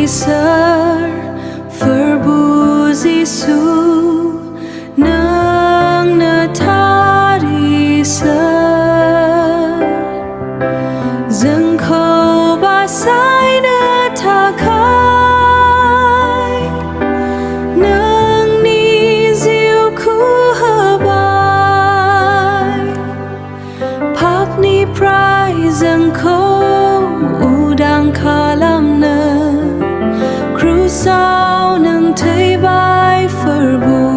ser verbuzisu nang natari ser zengkau basai natakai nang ni ziuku habai pak ni prai zengkau udang kalam ne sao nâng thấy bài verbu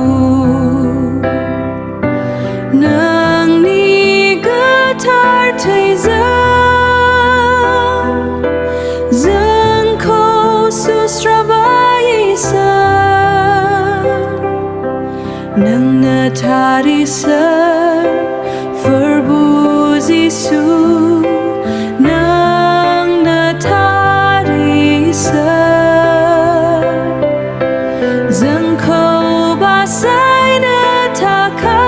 nâng ni guitar thấy dâng khô susra bài sa nâng na thari sa verbu Giêsu nâng na thari sa sai na takai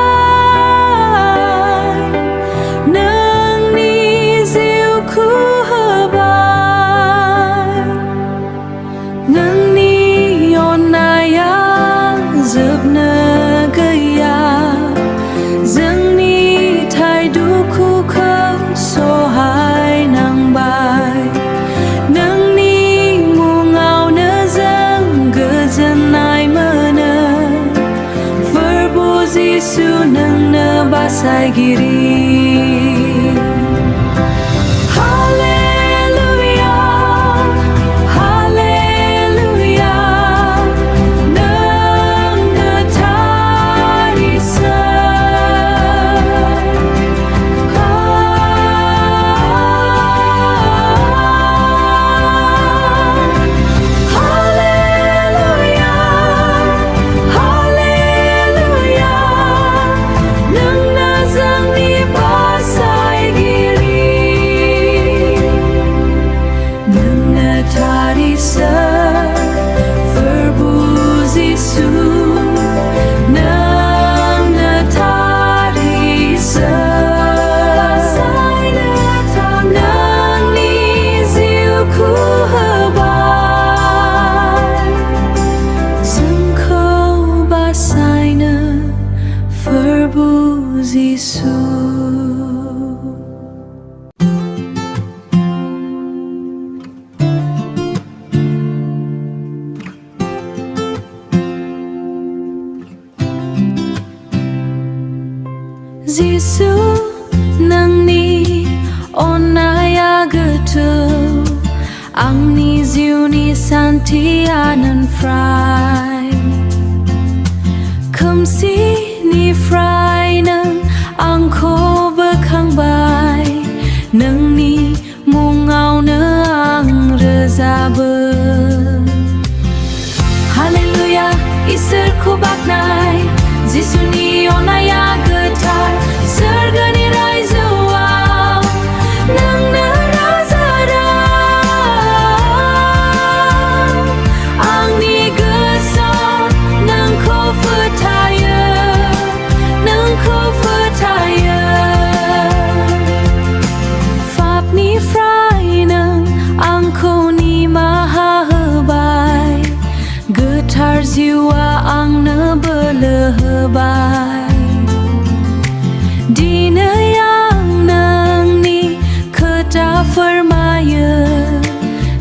nang ni ziu ku habai nang ni onaya zub na gaya zang ni thai du ku khâu so hai nang bai nang ni mu ngao na zang ge zan nai ma Giêsu nâng nơ basai giri Hallelujah Hallelujah nâng nơ thari sa Giêsu Giêsu nang ni onaya getu ang ni ziu ni santianan frai kumsi ni frai nang ang ko bekang bai nang ni mungau na ang rezabe Hallelujah isar ko baknai Giêsu ni onaya getar sergani rai zuwa nang na razara ang ni gesar nang ko percaya nang ko percaya fap ni frai nang ang ko ni maha hebai getar jiwa ang na belehbai Dina yang nang ni kata firmaya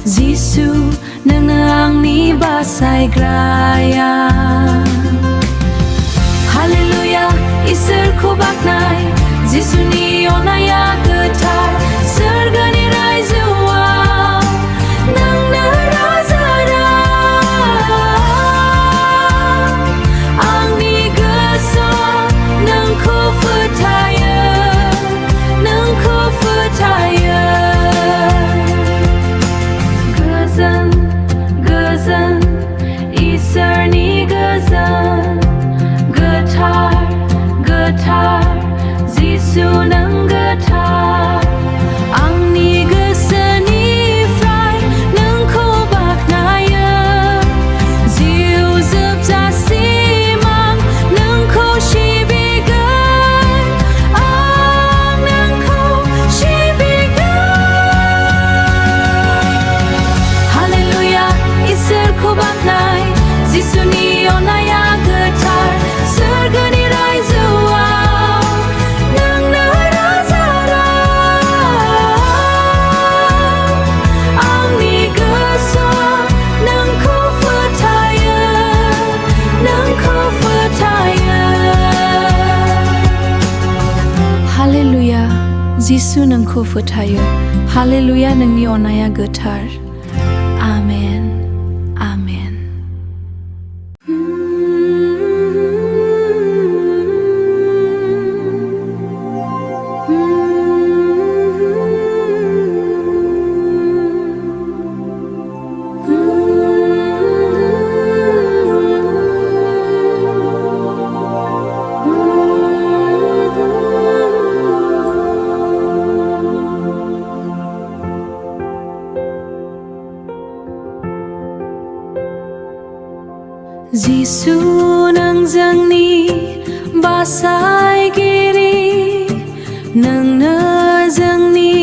Giêsu nang ang ni basai graya Hallelujah isar ko baknai Giêsu ni onaya getar sergani rai zuwa nang na razara ang ni gesar nang ko percaya nang ko percaya Gazan gazan isar ni gazan getar getar Giêsu nang getar जोंखौ फोथायो hallelujah नोंनि अननाया गोथार आमेन आमेन जिसु नों जोंनि बासायगिरि नोंनो जोंनि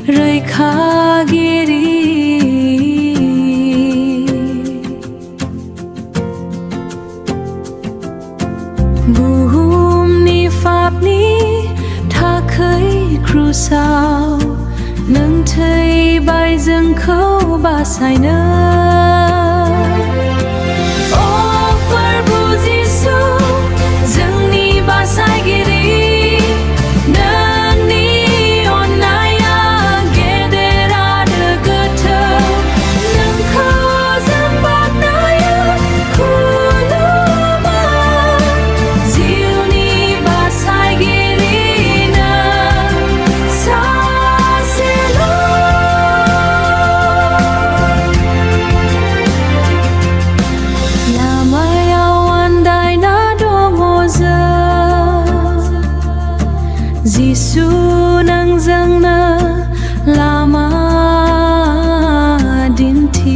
रैखागिरि बुहुमनि पापनि थाखै क्रुसाव नों थैबाय जोंखौ बासायनो जिसु नों जोंनो लामा दिन्थि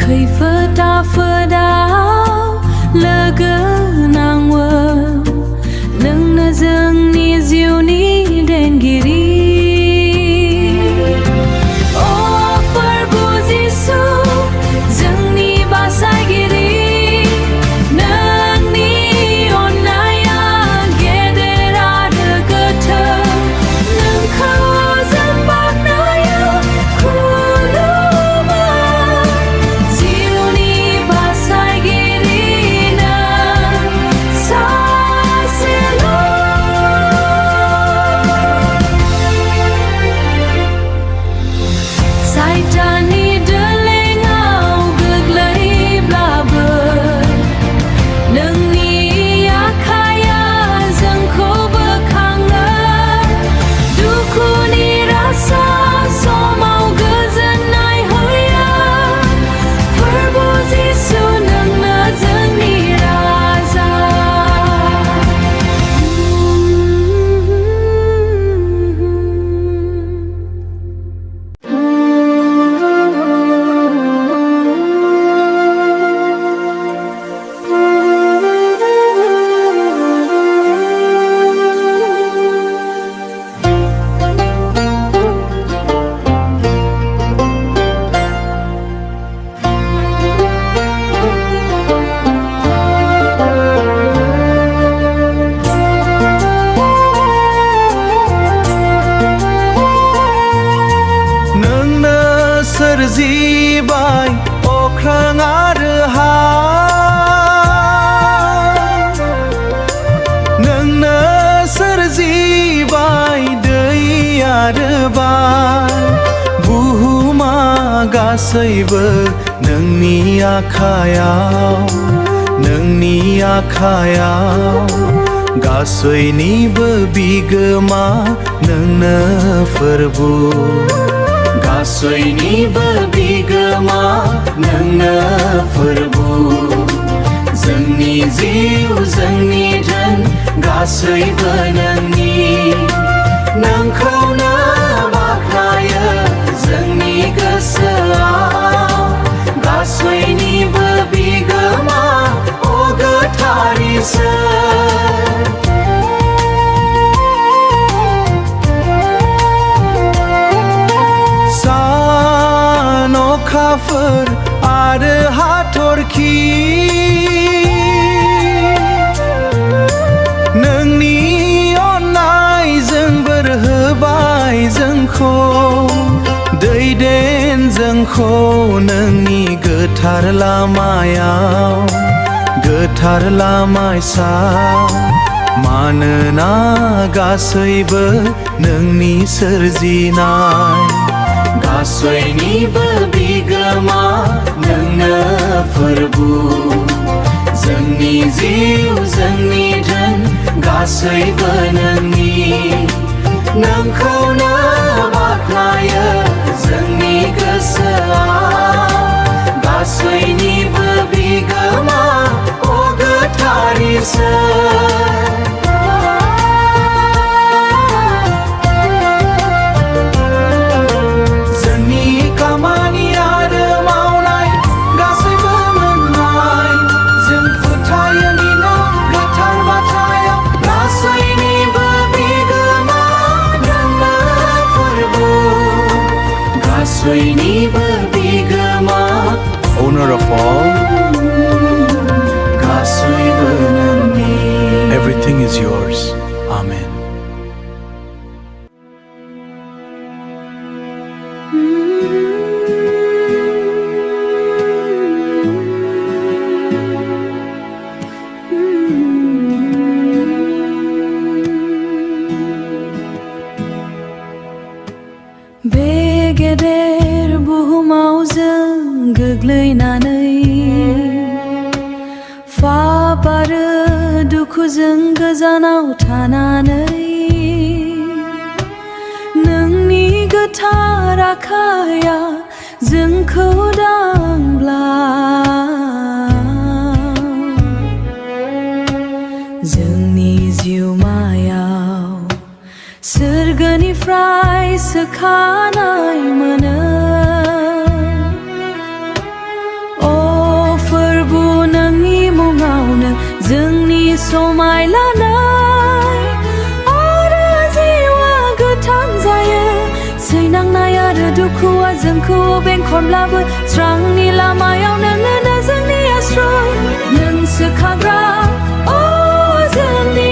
खैफोद आफोदाव लोगो नांवो नोंनो जोंनि जिउनि दैदेनगिरि सोरजिबाय अख्रां आरो हा नोंनो सोरजिबाय दै आरो बार बुहुमा गासैबो नोंनि आखायाव गासैनिबो बिगोमा नोंनो फोरबु गासैनिबो बिगोमा नोंनो फोरबु जोंनि जिउ जोंनि धोन गासैबो नोंखौनो बाख्नायो जोंनि गोसोआव गासैनिबो बिगोमा अ गोथार इसोर अखाफोर आरो हाथरखि नोंनि अननायजों बोर होबाय जोंखौ दैदेन जोंखौ नोंनि गोथार लामायाव बुथारलामायसा मानोना गासैबो नोंनि सोरजिनाय गासैनिबो बिगोमा नोंनो फोरबु जोंनि जिउ जोंनि धोन गासैबो नोंनि नोंखौनो बाख्नायो जोंनि गोसोआ गासैनिबो बिगोमा अ गोथार इसोर जोंनि खामानि आरो मावनाय गासैबो मोननाय जों फोथायो निनो गोथार बाथ्रायाव गासैनिबो बिगोमा नोंनो फोरबु गासैनिबो बिगोमा Owner of all गासैबो नोंनि Everything is yours. Amen. बे गेदेर बुहुमाव जों गोग्लैनानै पाप आरो दुखुजों गोजानाव थानानै नोंनि गोथार आखाया जोंखौ दांब्ला जोंनि जिउमायाव सोरगोनिफ्राय सोखानाय मोनो फोरबु नोंनि मुङावनो जोंनि समाय लानाय आरो जिउआ गोथां जायो सैनांनाय आरो दुखुआ जोंखौ बेंखनब्लाबो स्रांनि लामायाव नोंनो जोंनि आश्रय नों सोखाग्रा अ जोंनि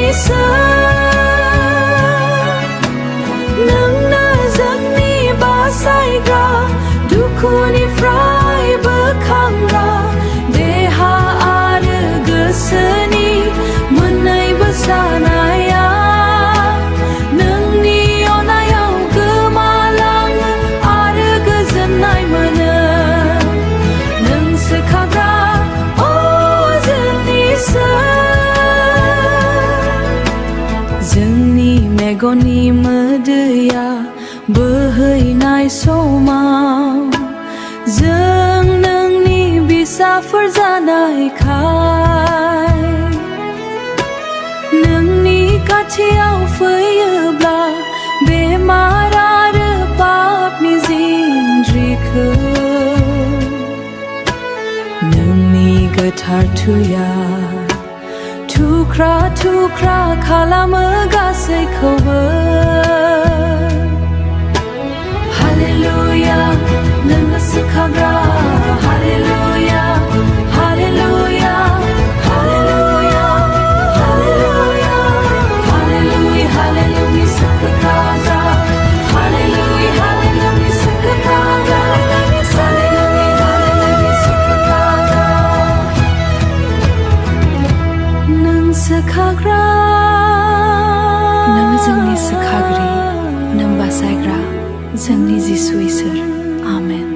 नोंनो जोंनि बासायग्रा दुखुनिफ्राय बोखांग्रा देहा आरो गोसोनि मोननैबो सानाया नोंनि अनायाव गोमालाङो आरो गोजोननाय मोनो नों सोखाग्रा अ जोंनि जोंनि मेगननि मोदैया बोहैनाय समाव जों नोंनि फिसाफोर जानायखाय नोंनि खाथियाव फैयोब्ला बेमार आरो पापनि जिनज्रिखौ नोंनि गोथार थैया थुख्रा थुख्रा खालामो गासैखौबो हालेलुया नोंनो सोखाग्रा hallelujah hallelujah hallelujah hallelujah hallelujah hallelujah सोखाग्रा हालेलुया हालेलुया सोखाग्रा हालेलुया हालेलुया सोखाग्रा नों सोखाग्रा नों जोंनि सोखाग्रि नों बासायग्रा जोंनि जिसु इसोर आमेन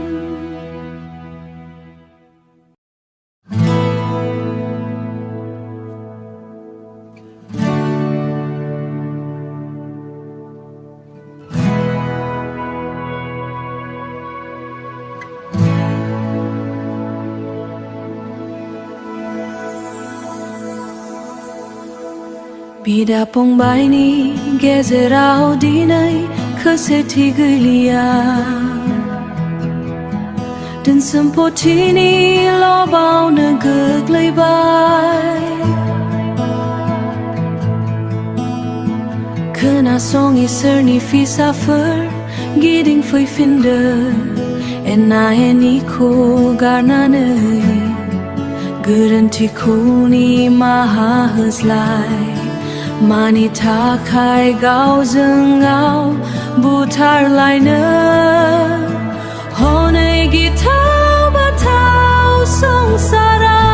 बिदा फंबायनि गेजेराव दिनै खौसेथि गैलिया धोन सम्पथिनि लबावनो गोग्लैबाय खोनासं इसोरनि फिसाफोर गिदिंफैफिनदो एना एनिखौ गारनानै गोरोन्थिखौ निमाहा होज्लाय मानि थाखाय गावजों गाव बुथारलायनो हनै गिथाव बाथाव संसाराव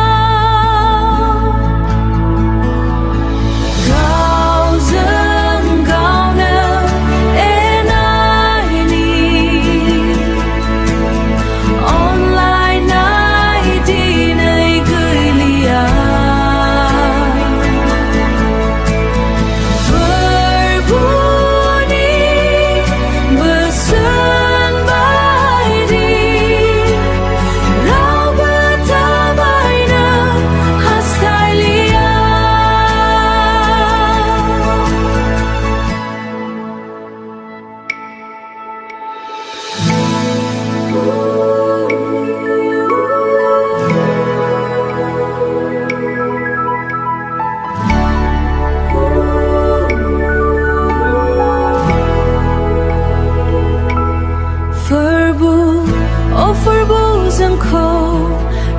अ फोरबो जोंखौ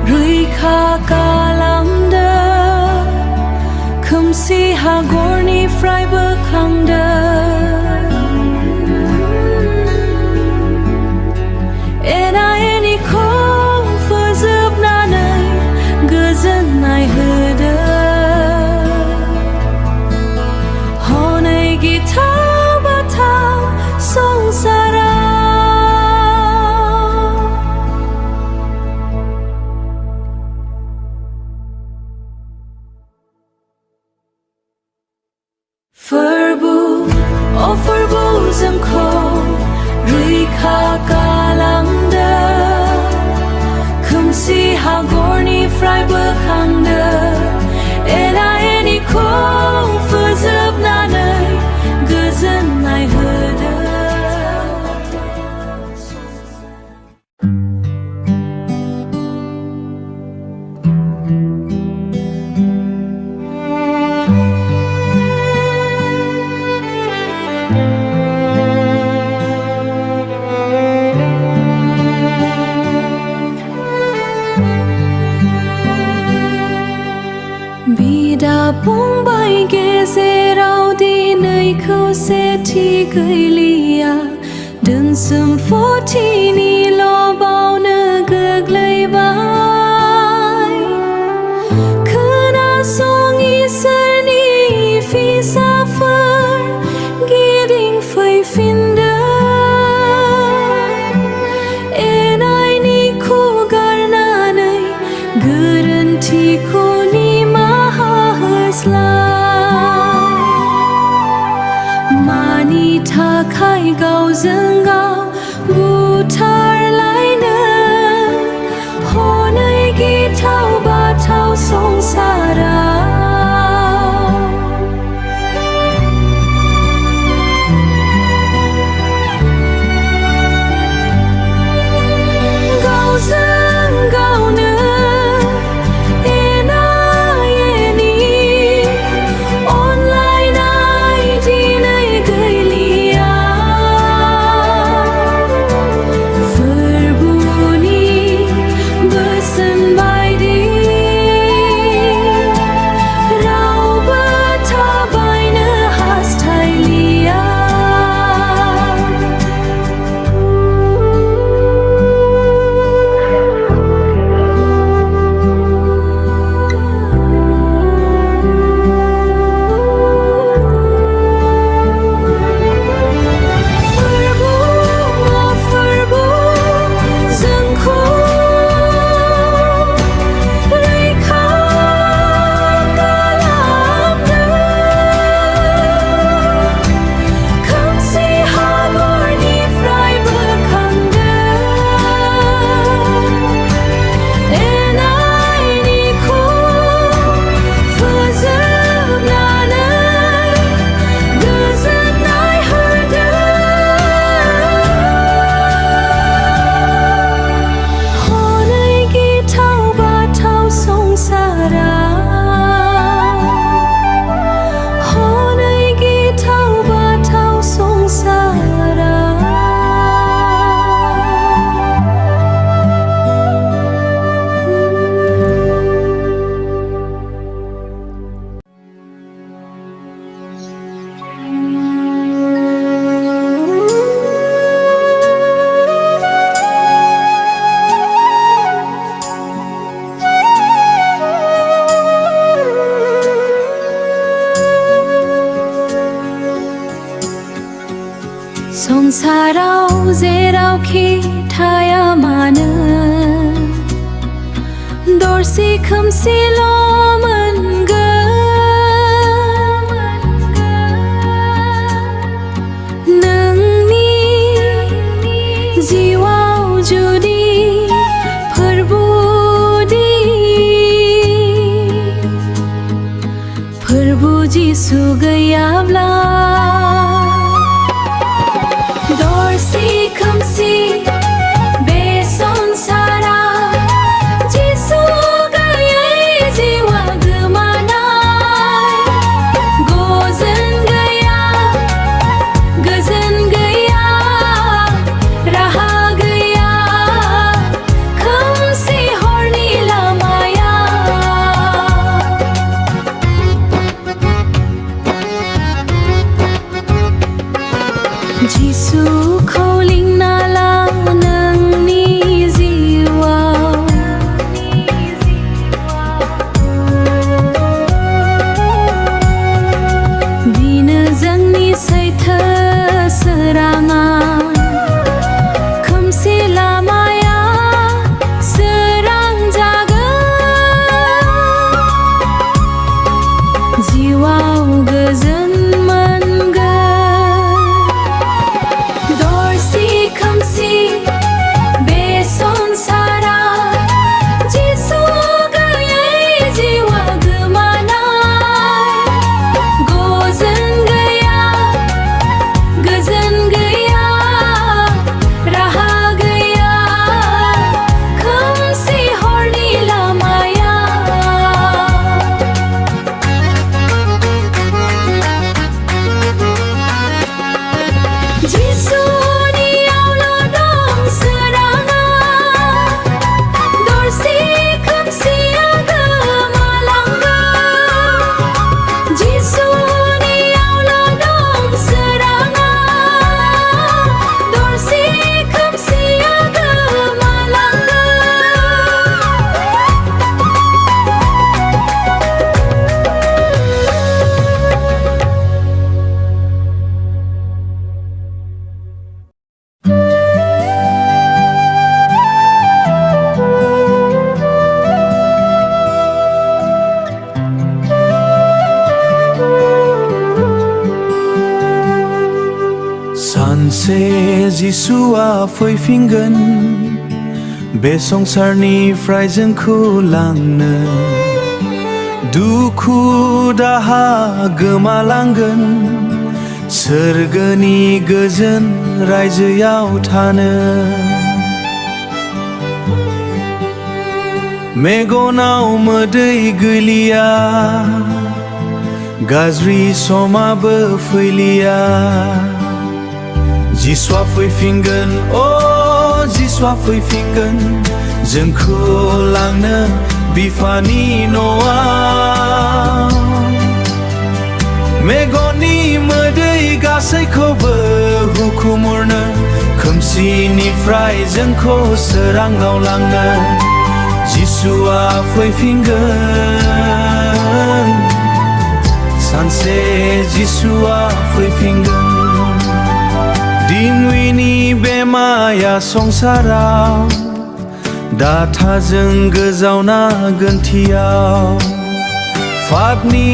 रैखा खालामदो खोमसि हागरनिफ्राय बोखांदो एना एनिखौ फोजोबनानै गोजोननाय होदो हनै गिथाव बाथाव संसाराव फोरबो अ फोरबो जोंखौ रैखा खालामदो खोमसि हागरनिफ्राय बोखांदो एना एनिखौ फोजोबनानै गोजोननाय होदो बिदा फंबाय गेजेराव दिनै खौसेथि गैलिया धोन सम्फथिनिल' बावनो गोग्लैबाय खोनासं इसोरनि फिसाफोर गिदिं फैफिनदो एनायनिखौ गारनानै गोरोन्थिखौ मानि थाखाय गावजों गाव बुथारलायनो हनै गिथाव बाथाव संसाराव गावजों गावनो संसाराव जेरावखि थाया मानो दरसे खोमसिल' मोनगोन नोंनि जिउआव जुदि फोरबो जिसु गैयाब्ला दरसे खोमसि बे संसाराव जिसु गैयै जिउआ गोमानाय गोजोन गैया राहा गैया जिसुआ फैफिनगोन बे संसारनिफ्राय जोंखौ लांनो दुखु दाहा गोमालांगोन सोरगोनि गोजोन रायजोआव थानो मेगनाव मोदै गैलिया गाज्रि समाबो फैलिया जिसुआ फैफिनगोन जिसुआ फैफिनगोन जोंखौ लांनो बिफानि न'आव मेगननि मोदै गासैखौबो हुखुमरनो खोमसिनिफ्राय जोंखौ सोराङाव लांनो जिसुआ फैफिनगोन सानसे जिसुआ फैफिनगोन दिनविनि बे माया संसाराव दाथाजों गोजावना गोन्थियाव फाफनि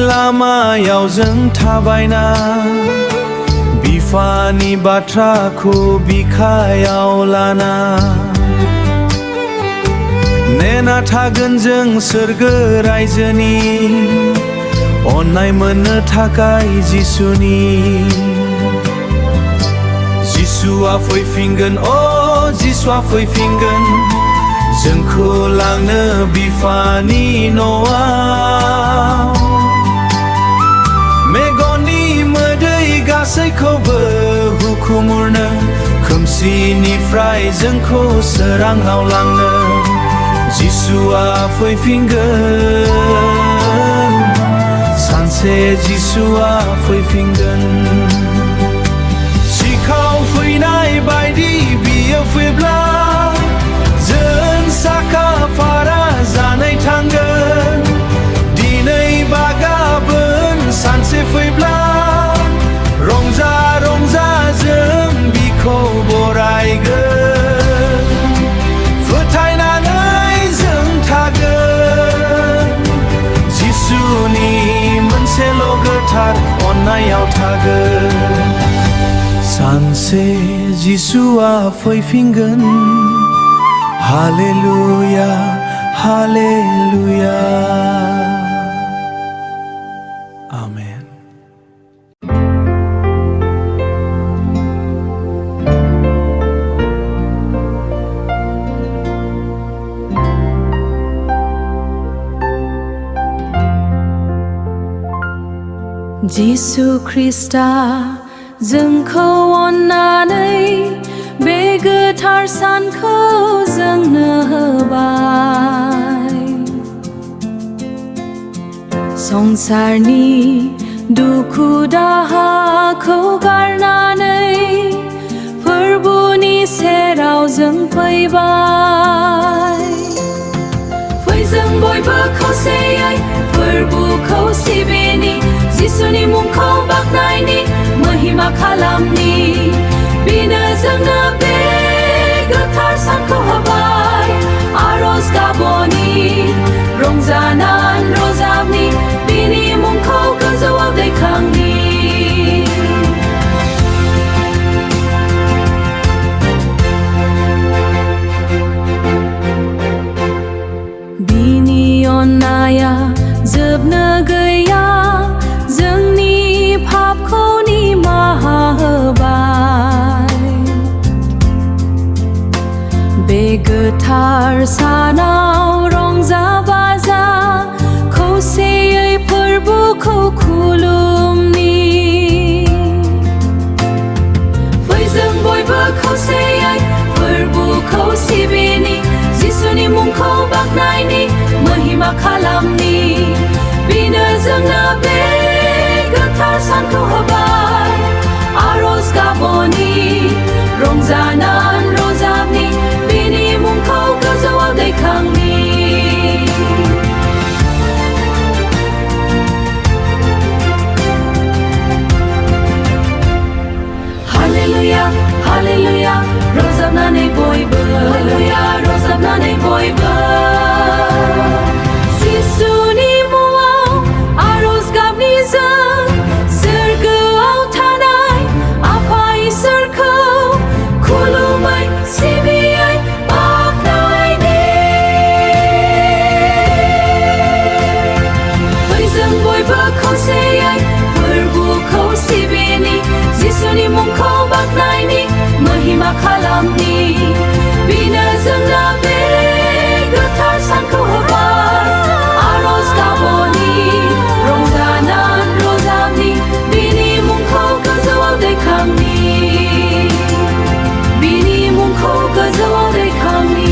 लामायाव जों थाबायना बिफानि बाथ्राखौ बिखायाव लाना नेना थागोन जों सोरगो रायजोनि अननाय मोननो थाखाय जिसुनि जिसुआ फैफिनगोन जिसुआ फैफिनगोन जोंखौ लांनो बिफानि न'आव मेगननि मोदै गासैखौबो हुखुमरनो खोमसिनिफ्राय जोंखौ सोराङाव लांनो जिसुआ फैफिनगोन सानसे जिसुआ फैफिनगोन सिखाव फैनाय बायदि बियो फैब्ला जों साखा फारा जानाय थांगोन दिनै बा गाबोन सानसे फैब्ला रंजा रंजा जों बिखौ बरायगोन फोथायनानै जों थागोन जिसुनि मोनसेल' गोथार अननायाव थागोन सानसे जिसुआ फैफिनगोन हालेलुया हालेलुया आमेन जिसु ख्रिस्टा जोंखौ अननानै बे गोथार सानखौ जोंनो होबाय संसारनि दुखु दाहाखौ गारनानै फोरबुनि सेराव जों फैबाय फै जों बयबो खौसेयै फोरबुखौ सिबिनि जिसुनि मुंखौ बाख्नायनि महिमा खालामनि बिनो जोंनो बे गोथार सानखौ होबाय आरज गाबनि रंजानान रोजाबनि बिनि मुंखौ गोजौआव दैखांनि बिनि अननाया जोबनो गैया जोंनि पापखौ निमाहा होबाय बे गोथार सानाव रंजा बाजा खौसेयै फोरबुखौ खुलुमनि फै जों बयबो खौसेयै फोरबुखौ सिबिनि जिसुनि मुंखौ बाख्नायनि महिमा खालामनि बिनो जोंनो बे गोथार सानखौ होबाय आरज गाबनि रंजानान रोजाबनि बिनि मुंखौ गोजौआव दैखांनि हालेलुया हालेलुया रोजाबनानै बयबो हालेलुया रोजाबनानै बयबो जिसुनि मुङाव आरज गाबनि जों सोरगोआव थानाय आफा इसोरखौ खालामनि बिनो जोंना बे गोथार सानखौ होबाय आरज गाबनि रंजानान रोजाबनि बिनि मुंखौ गोजौआव दैखांनि बिनि मुंखौ गोजौआव दैखांनि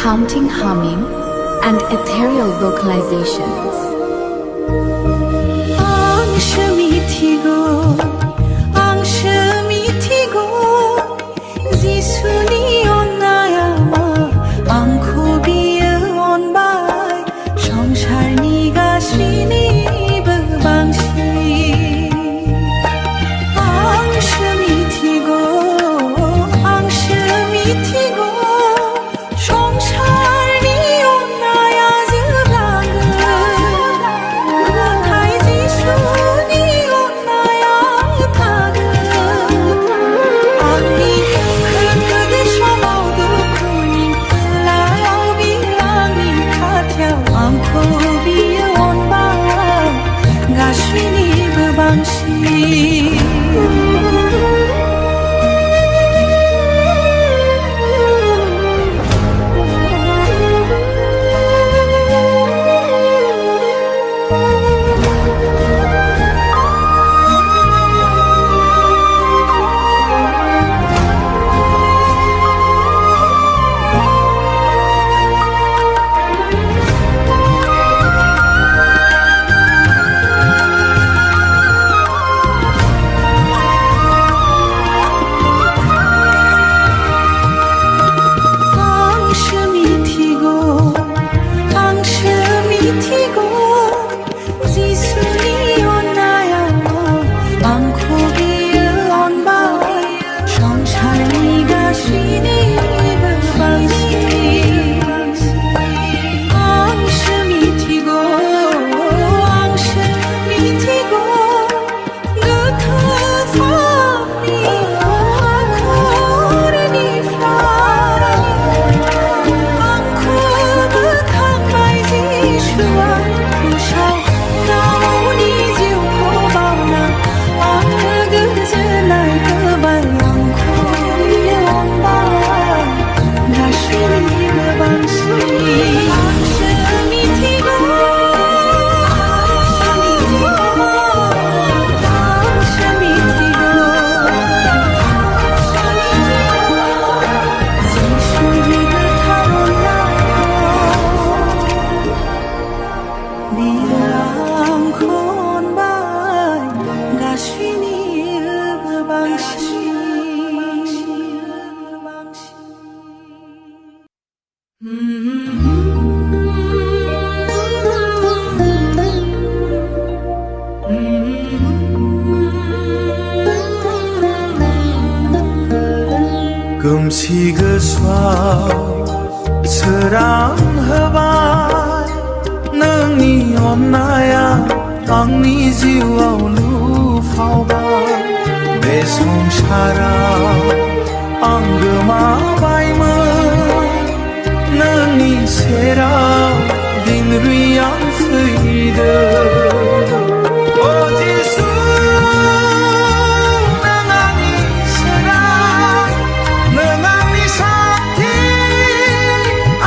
haunting humming and ethereal vocalizations. खोमसि गोसोआव सोरांहोबाय नोंनि अननाया आंनि जिउआव लुफावबाय बे संसाराव आं गोमाबायमोन नोंनि सेराव दिनरि आं फैदों अ जिसु नों आंनि सोरां नों आंनि साथि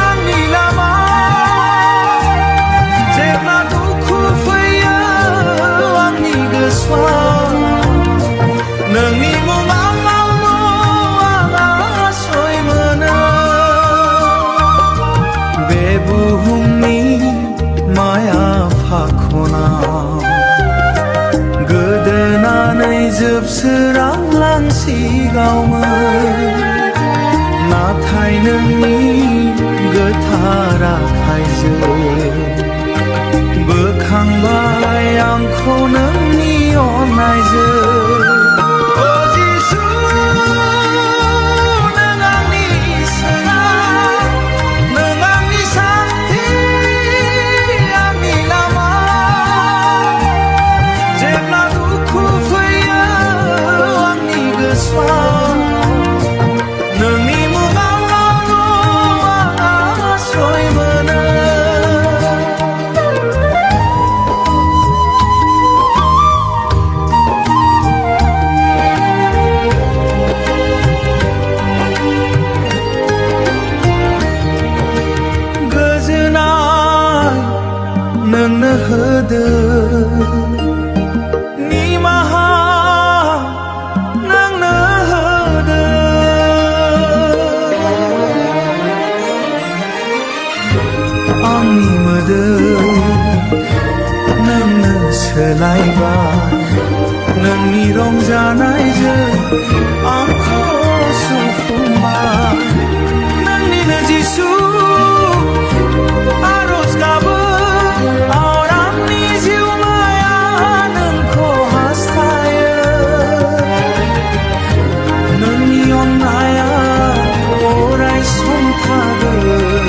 आंनि लामा जेब्ला दुखु फैयो आंनि गोसोआव नोंनि मुङावल' आं आश्रय मोनो बे बुहुमनि माया फाखनाव गोदोनानै जोबस्रांलांसिगौमोन नाथाय नोंनि गोथार आखाइजों बोखांबाय आंखौ नोंनि अननायजों अ जिसु नों आंनि सोरां नों आंनि साथि आंनि लामा जेब्ला दुखु फैयो आंनि गोसोआव नोंनि मुङावल' आं आश्रय मोनो गोजोनाय नोंनो होदों निमाहा नोंनो होदों आंनि मोदोम नोंनो सोलायबाय नोंनि रंजानायजों आंखौ सुफुंबाय नोंनिनो जिसु आरज गाबो और आंनि जिउमाया नोंखौ हास्थायो नोंनि अननाया अराय सम थागोन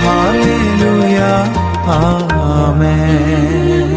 हालेलुया आमेन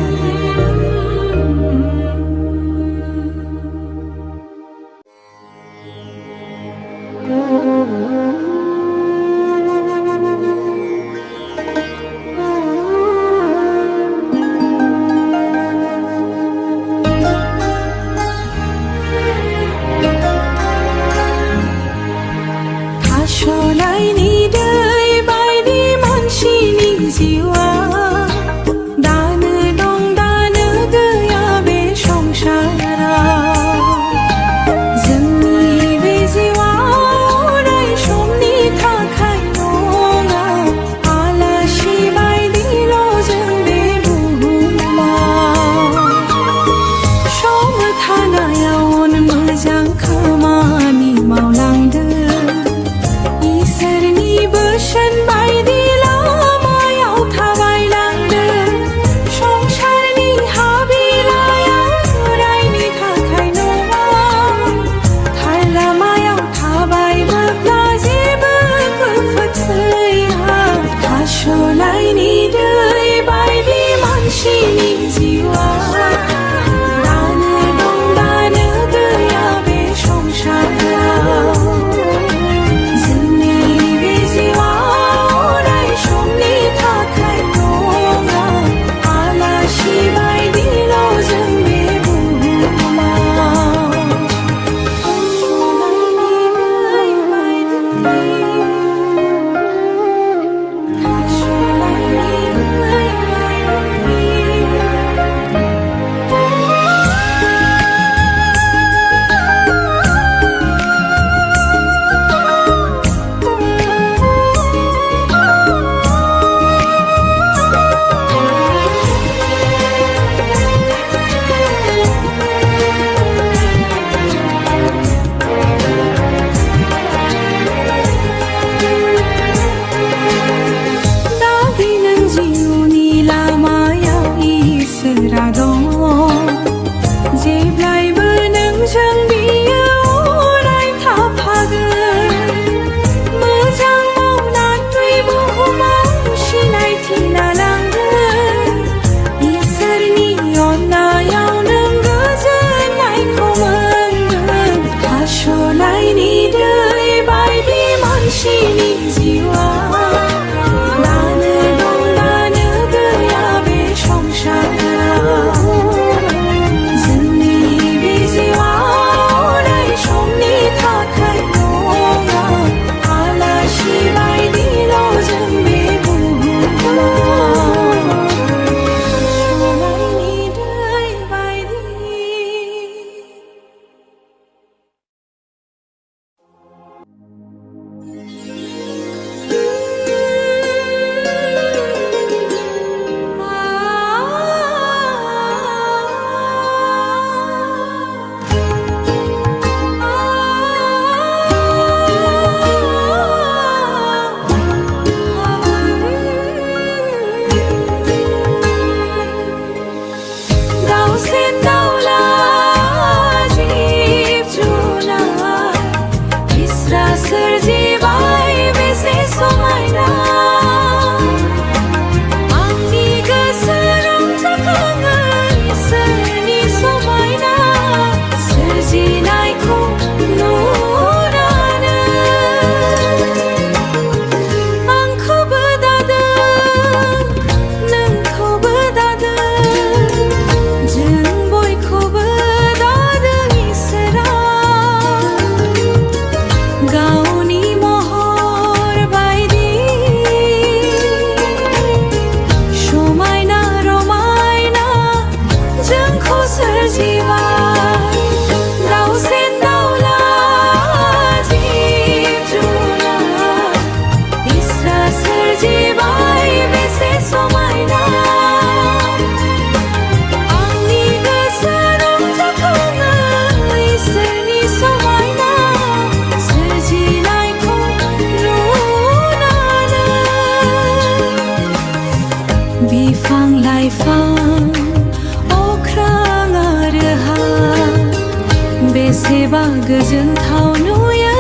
गोजोनथाव नुयो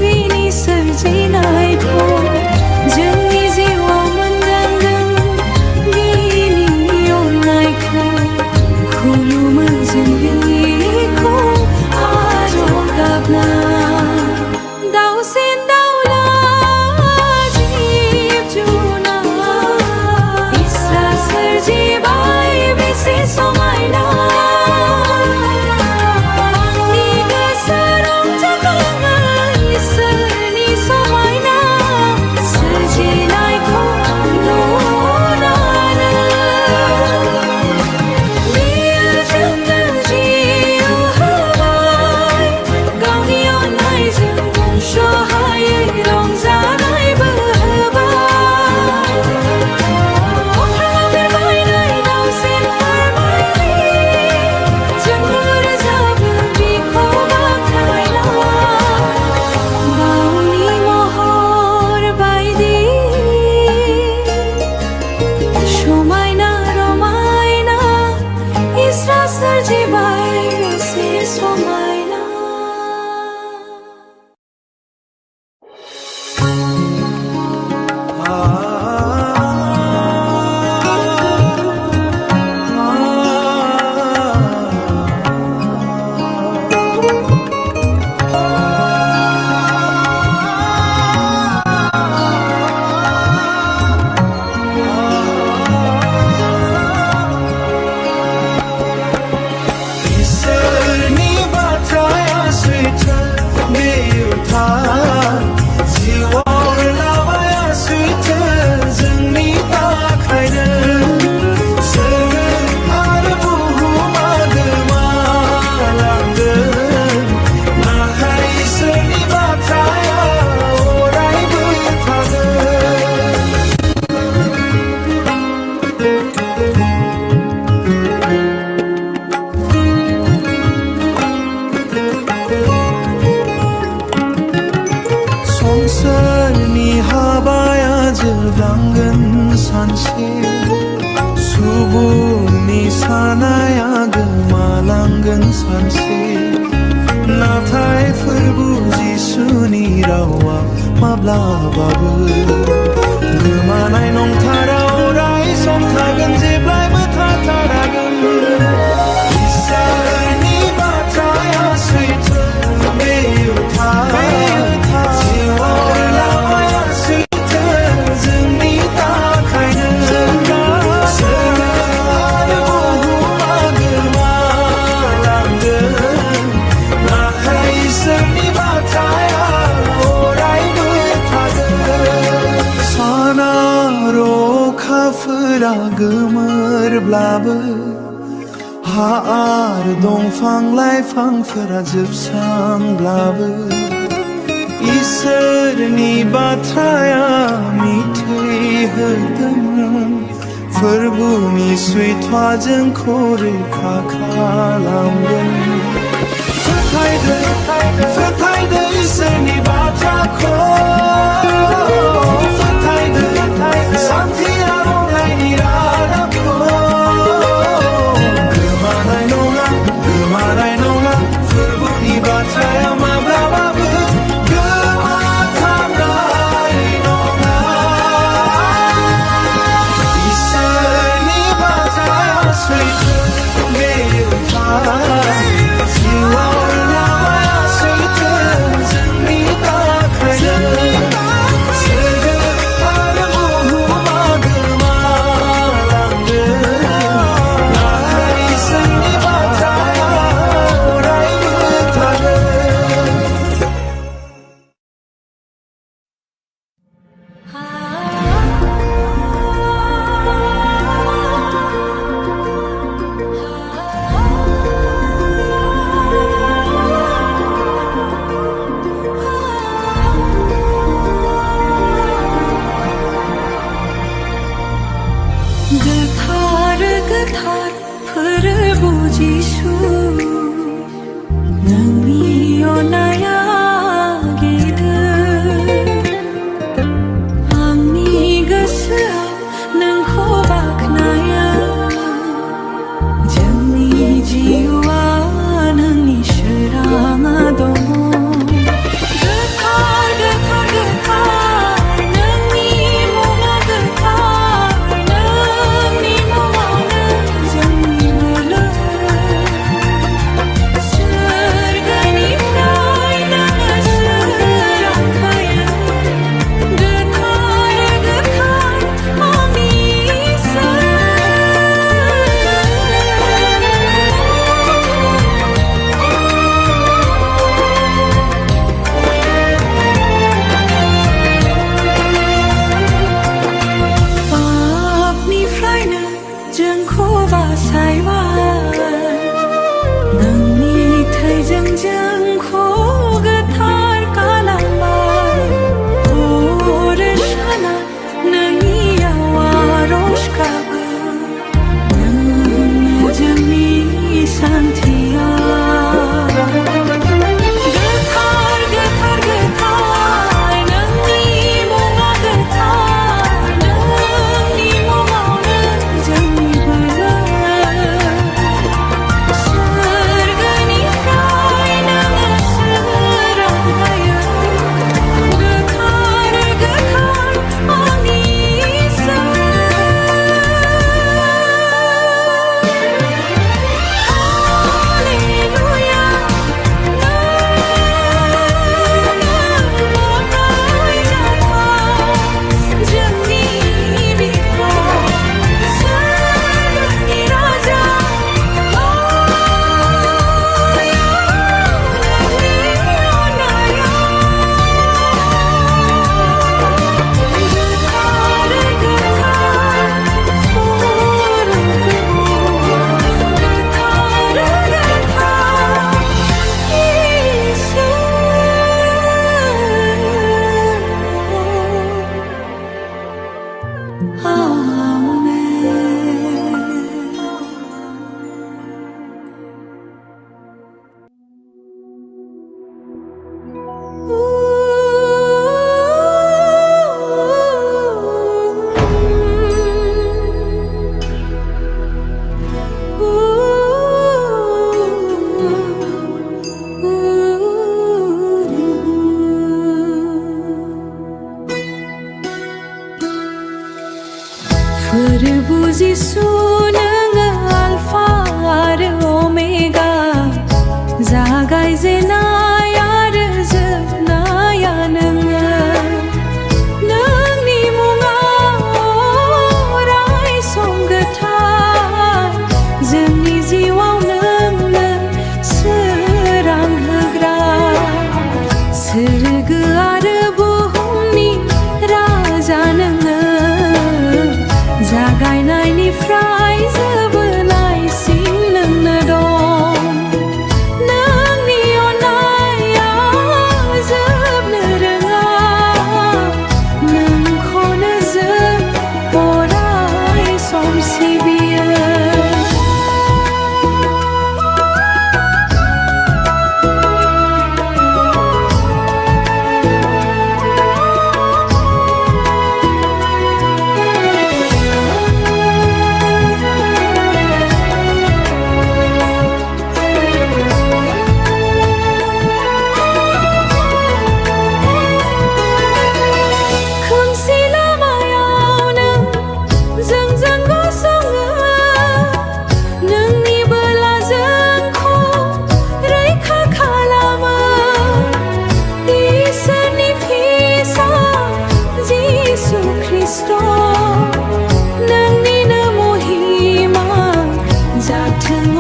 बिनि सोरजिनायखौ जोंनि जिउआव मोनदांदों बिनि अननायखौ खुलुमो जों बिखौ आरज गाबना दाउसिन दाउला जिब जुनार इसोर सोरजिबाय बेसे समायना आंनि गोसो रंजाखाङो इसोरनि समायना सोरजिनायखौ नुनानै बियो जोंनो जिउ होबाय गावनि अननायजों बुंस'हायै रंजानायबो होबाय अख्राङाव बिरबायनाय दाउसिनफोर बायदि जोंबो रोजाबो बिखौ बाख्नायना गावनि महर बायदि समायना रमायना इसोरा सोरजिबाय बेसे समायना इसोरनि बाथ्राया सैथो बेयो थार जिउआव लामाया सैथो जोंनि थाखायनो सोरगो आरो बुहुमा गोमालांगोन नाथाय इसोरनि बाथ्राया अरायबो थागोन संसारनि हाबाया जोबलांगोन सानसे सुबुंनि सानाया गोमालांगोन सानसे नाथाय फोरबु जिसुनि रावा माब्लाबाबो गोमानाय नंथारा अराय सम थागोन जेब्लायबो थाथारागोन इसोरनि बाथ्राया सैथो बेयो थार जिउआव लामाया सैथो जोंनि थाखायनो सोरगो आरो बुहुमा गोमालांगोन नाथाय इसोरनि बाथ्राया अरायबो थागोन सान आरो अखाफोरा गोमोरब्लाबो हा आरो दंफां लाइफांफोरा जोबस्रांब्लाबो इसोरनि बाथ्राया मिथिहोदों फोरबुनि सैथोआ जोंखौ रैखा खालामगोन फोथायदो इसोरनि बाथ्राखौ फोथायदो सान्थि आरो अननायनि रादाबखौ गोमानाय नङा फोरबुनि बाथ्राया माब्लाबाबो गोमाथारनाय नङा इसोरनि बाथ्राया सैथो बेयो थार जिउआव लामाया सैथो जोंनि थाखायनो सोरगो आरो बुहुमा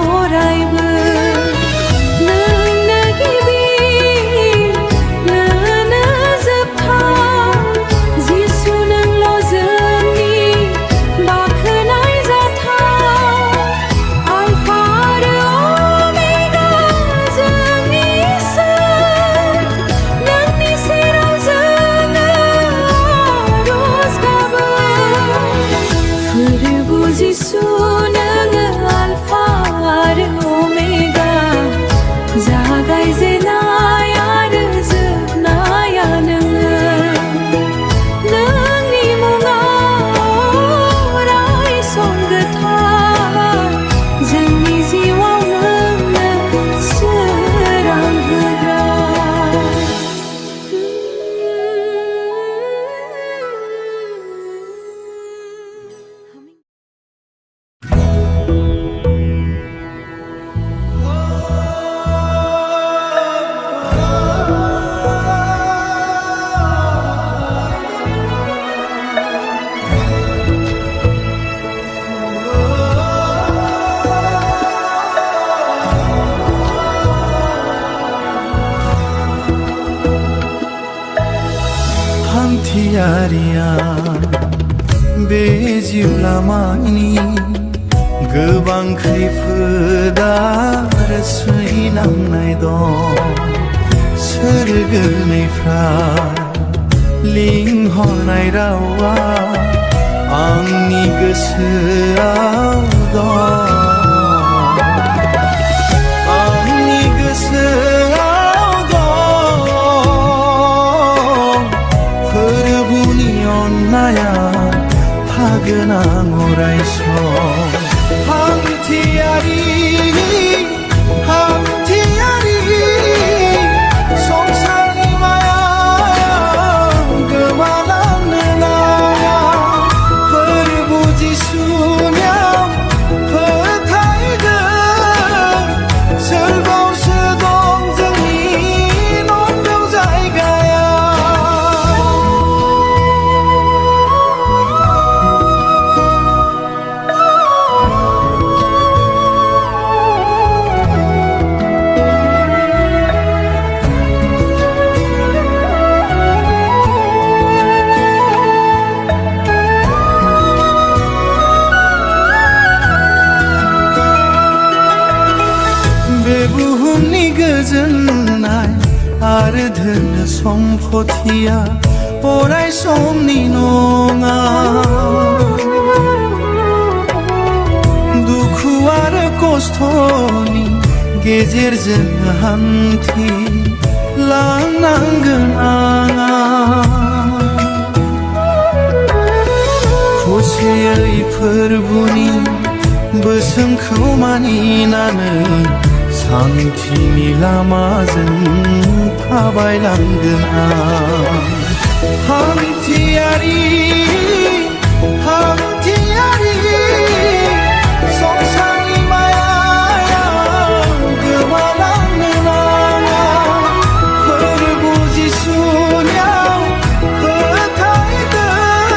अरायबो नोंनो गिबि नोंनो जोबथा जिसु नोंल' जोंनि बाखोनाय जाथाव आलफा आरो अमेगा जोंनि इसोर नोंनि सेराव जोङो आरज गाबो फोरबो जिसु नोङो आलफा आरो अमेगा जागायजेननाय आरो जोबनाया नोङो नोंनि मुङा अराय सम गोथार जोंनि जिउआव नोंनो सोरां होग्रा हान्थियारिया बे जिउ लामानि गोबां खैफोद आरो सैनांनाय दं सोरगोनिफ्राय लिंहरनाय रावा आंनि गोसोआव दं आंनि गोसोआव दं फोरबुनि अननाया थागोनां अरायसम हान्थियारि संसारनि माया गोमालांनो नाङा फोरबु जिसुनियाव फोथायगोन सोरगावसो दं जोंनि नंगौ जायगाया बे बुहुमनि गोजोननाय आरो धोन सम्फथिया अराय समनि नङा दुखु आरो खस्थनि गेजेरजों हान्थि लांनांगोन आङा खौसेयै फोरबुनि बोसोनखौ मानिनानै सान्थिनि लामाजों थाबायलांगोन आं हान्थियारि संसारनि माया गोमालांनो नाङा फोरबु जिसुनियाव फोथायगोन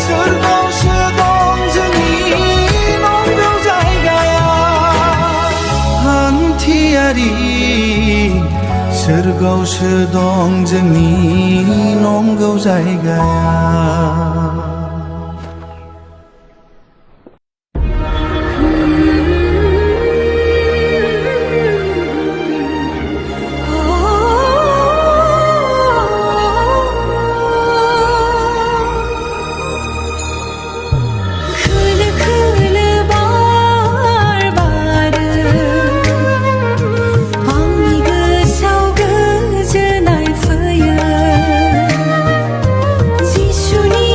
सोरगावसो दं जोंनि नंगौ जायगाया हान्थियारि सोरगावसो दं जोंनि नंगौ जायगाया जिसुनि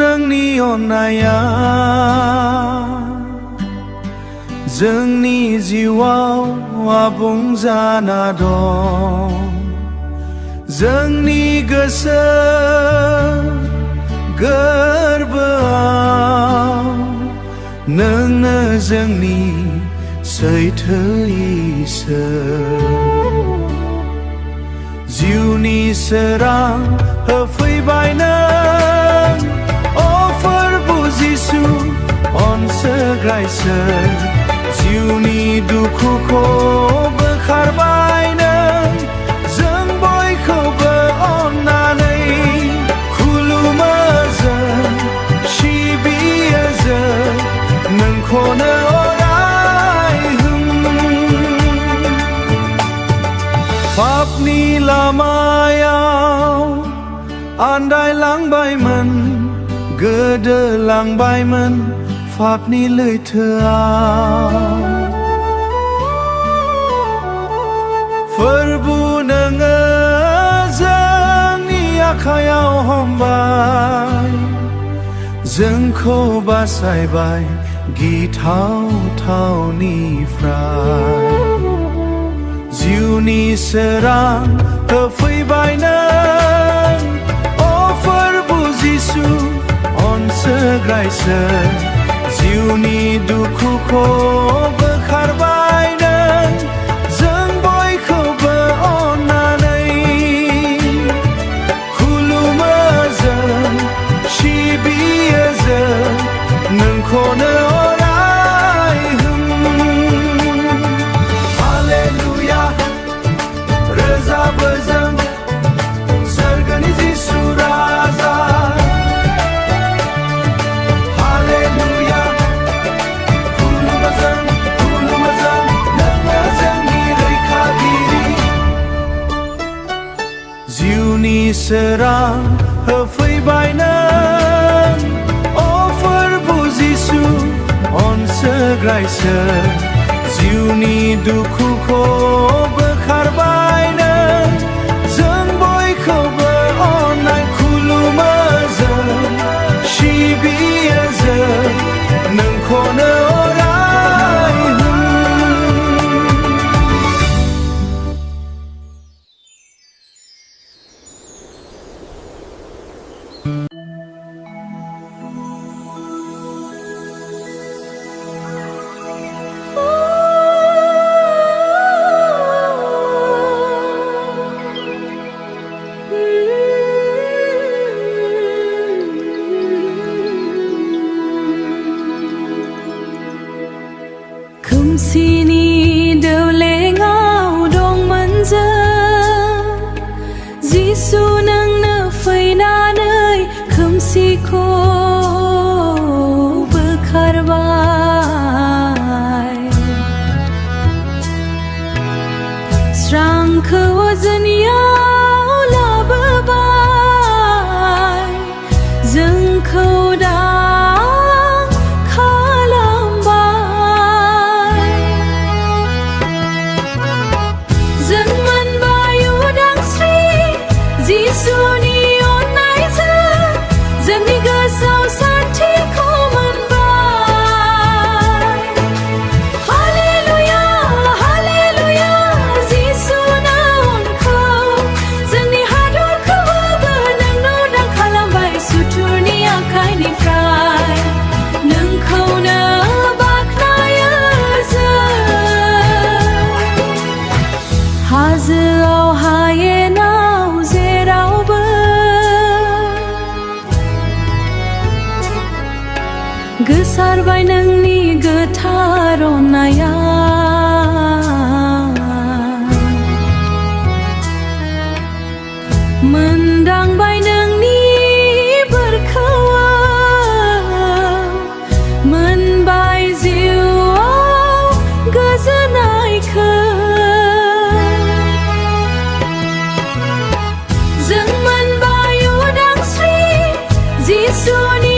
नोंनि अननाया जोंनि जिउआव आबुं जाना दं जोंनि गोसो गोरबोआव नोंनो जोंनि सैथो इसोर जिउनि सोरां होफैबाय नों फोरबु जिसु अनसोग्रा इसोर जिउनि दुखुखौ बोखारबाय नों जों बयखौबो अननानै खुलुमो जों सिबियो जों नोंखौनो पापनि लामायाव आन्दायलांबायमोन गोदोलांबायमोन पापनि लैथोआव फोरबु नोङो जोंनि आखायाव हमबाय जोंखौ बासायबाय गिथावथावनिफ्राय जिउनि सोरां होफैबाय नों फोरबु जिसु अनसोग्रा इसोर जिउनि दुखुखौ बोखारबाय नों जों बयखौबो अननानै खुलुमो जों सिबियो जों नोंखौनो सोरां होफैबाय नों फोरबु जिसु अनसोग्रा इसोर जिउनि दुखुखौ बोखारबाय नों जों बयखौबो अननाय खुलुमो जों सिबियो जों नोंखौनो खोमसिनि दौलेङाव दंमोन जों जिसु नोंनो फैनानै खोमसिखौ बोखारबाय स्रांखौ जोंनियाव लाबोबाय जोंखौ दा जिसुनि अननायजों जोंनि गोसोआव सान्थिखौ मोनबाय हालेलुया हालेलुया जिसुना अनखौ जोंनि हादरखौबो नोंनो उदां खालामबाय सुथुरनि आखाइनिफ्राय नोंखौनो बाख्नायो जों हाजोआव हायेनाव गोसारबाय नोंनि गोथार अननाया मोनदांबाय नोंनि बोरखौआ मोनबाय जिउआव गोजोननायखौ जों मोनबाय उदांस्रि जिसुनि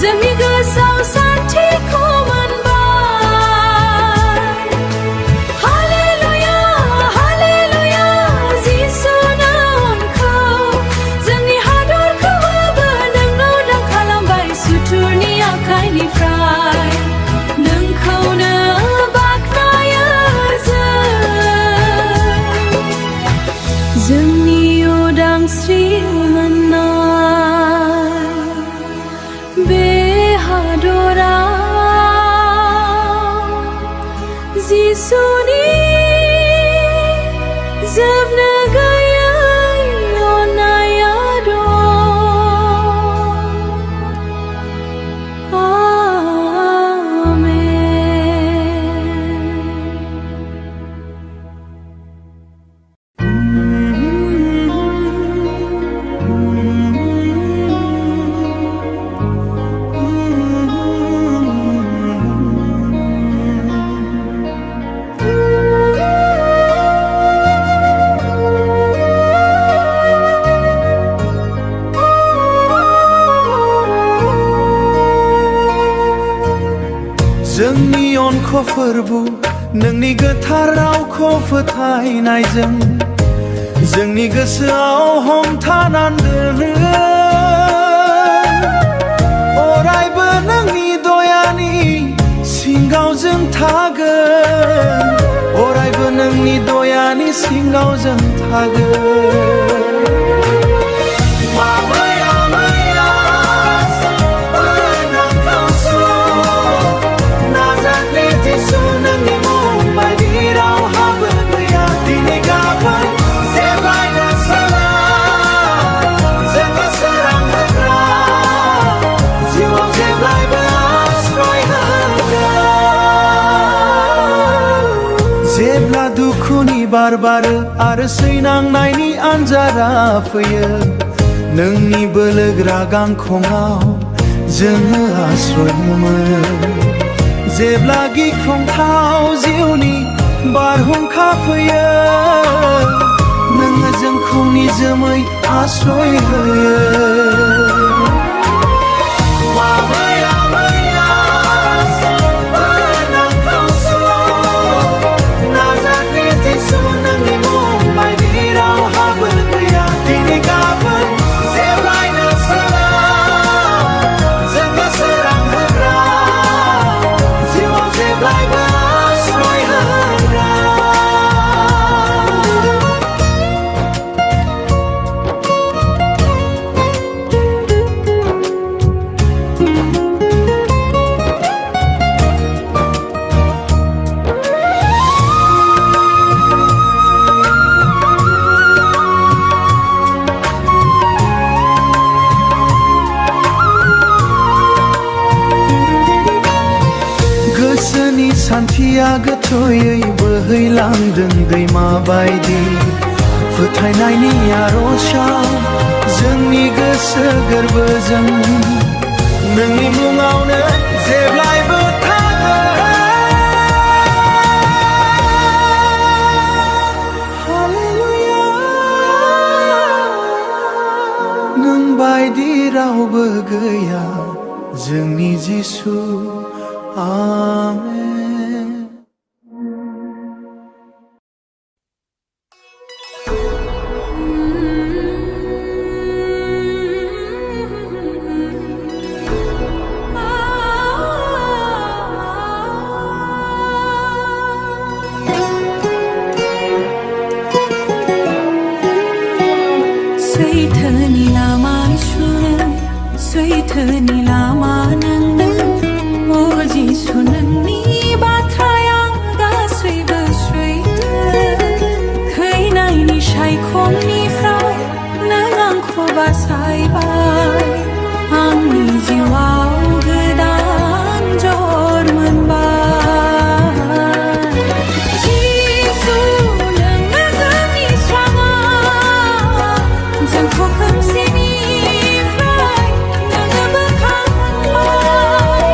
जोंनि गोसोआव सान्थिखौ मोनबाय जिसुनि जोबनो गैयै अननाया दं जोंनि अनखौ फोरबो नोंनि गोथार रावखौ फोथायनायजों जोंनि गोसोआव हमथानानै दोनो अरायबो नोंनि दयानि सिङाव जों थागोन अरायबो नोंनि दयानि सिङाव जों थागोन जेब्ला दुखुनि बार बारो आरो सैनांनायनि आन्जारा फैयो नोंनि बोलोग्रा गांखंआव जोङो आश्रय मोनो जेब्ला गिख्रंथाव जिउनि बारहुंखा फैयो नोङो जोंखौ निजोमै आश्रय होयो सान्थिया गोथौयै बोहैलांदों दैमा बायदि फोथायनायनि आर'जआव जोंनि गोसो गोरबोजों नोंनि मुङावनो जेब्लायबो थागोन नों बायदि रावबो गैया जोंनि जिसु आमेन सैथोनि लामा सुनो सैथोनि लामा नोंनो अ जिसु नोंनि बाथ्राया गासैबो सैथो थैनायनि सायखंनिफ्राय नों आंखौ बासायबाय आंनि जिउआव गोदान जर मोनबाय जिसु नोंनो जोंनि स्राङा जोंखौ खोमसिनिफ्राय नोङो बोखांबाय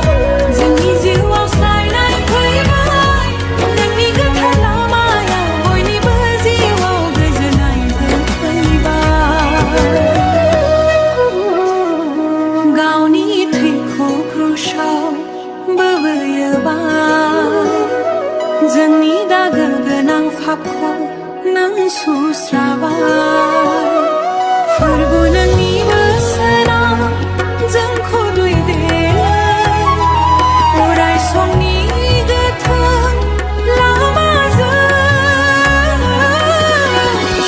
जोंनि जिउआव सोलायनाय फैबाय नोंनि गोथार लामाया बयनिबो जिउआव गोजोननाय होफैबाय गावनि थैखौ क्रुसाव बोबोयोबाय जोंनि दागो गोनां पापखौ नों सुस्राबाय फोरबो नोंनि बोसोना जोंखौ दैदेन अराय समनि गोथों लामाजों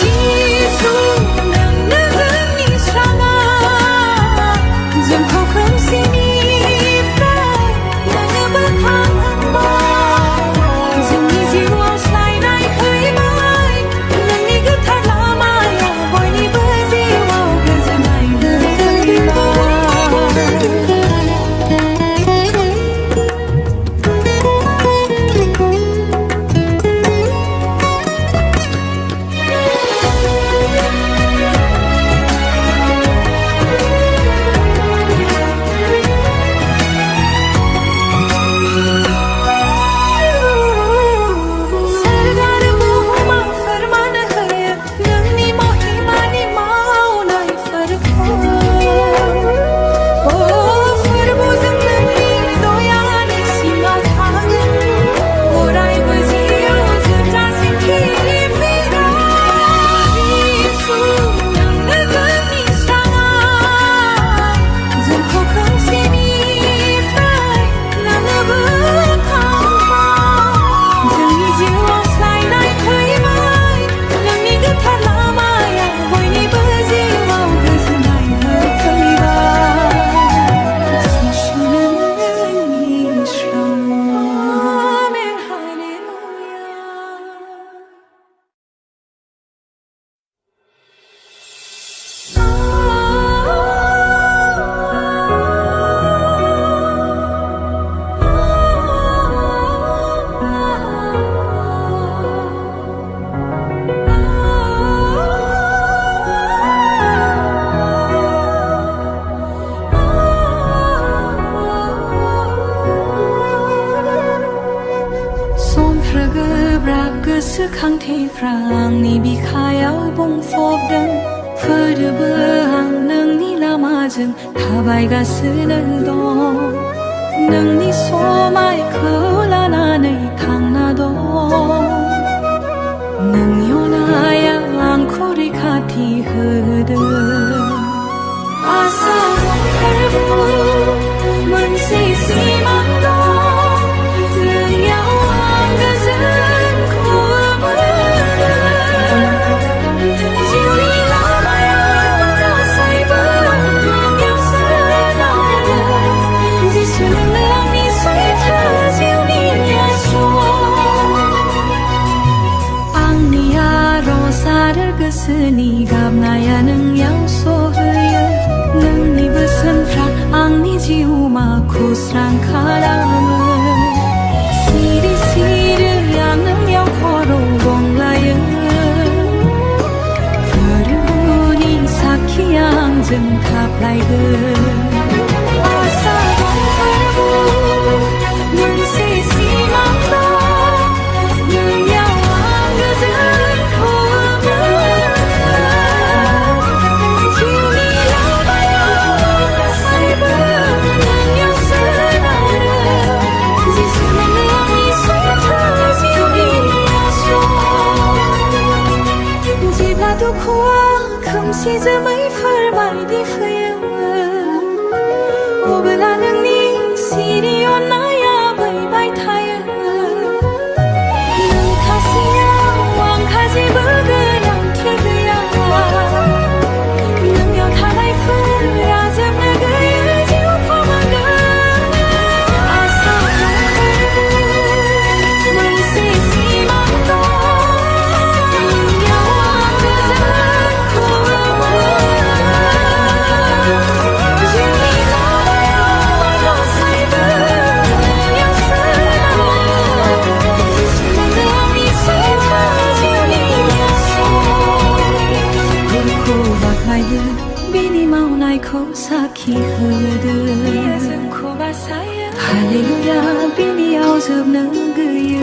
जिसु नोंनो जोंनि स्राङा जोंखौ खोमसिनिफ्राय नोङो बोखांबाय जोंनि जिउ khang thi frang ni bi khayao bong phop dang phơ de bơ hang nang ni la ma jeng tha bai ga sư nang do nang ni so mai kho la na nei thang na do nang yo na ya ang khu ri kha thi hơ de asa bong phơ bu man si si mang do Seni gab naya nang yang so haya nang ni besan fra ang ni jiu ma khosrang kharama siri siri yang nang yang khoro bong laya faruni sakyang jeng thap lai ge asa bong farbu mun si si mang do nang yang ang ge jeng kho tu khoa không si giờ mấy phơi bài đi phơi ô bê la nương ni si đi on nai à bay bay thay nương kha si à wang kha ji bơ gơ yang thi gơ ya nương yo tha lai phơi ra giờ na gơ ya jiu pha ma gơ asa man si si mang do bini mau nai ko sakhi hơ Hallelujah bini ao giúp nâng gửi